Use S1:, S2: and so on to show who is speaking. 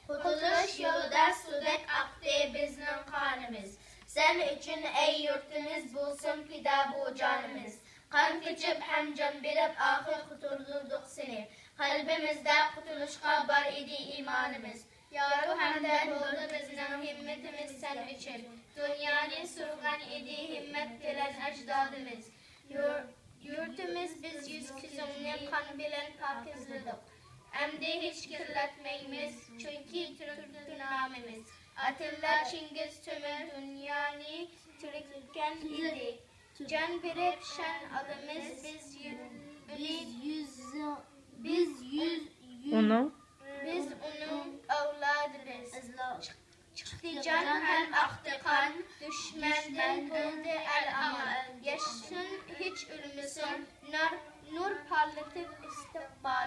S1: Kurtuluş yolunda sudak aktı bizning qonimiz. Sen üçün ey yurtimiz bulsun fida bu canimiz. Kan kechib ham jon berib oxir qutuldirdik seni. Qalbimizda qutulishga bar idi imonimiz. Yoru hamdan bo'ldi bizning himmatimiz sen uchun. Dunyoni surgan idi himmat bilan ajdodimiz. Yurtimiz biz yuz ko'zimni qon bilan pokizladik. Endi hech kirlatmaymiz chunki turibdi nomimiz. Atilla Chingiz Temur dunyoni tirikkan edi. Can berib shan olamiz biz onun avladimiz. Çıktı can hem aktı kan, düşmandan buldu el amal. Yaşasın hiç ölmesin, nur parlatıp istikbal.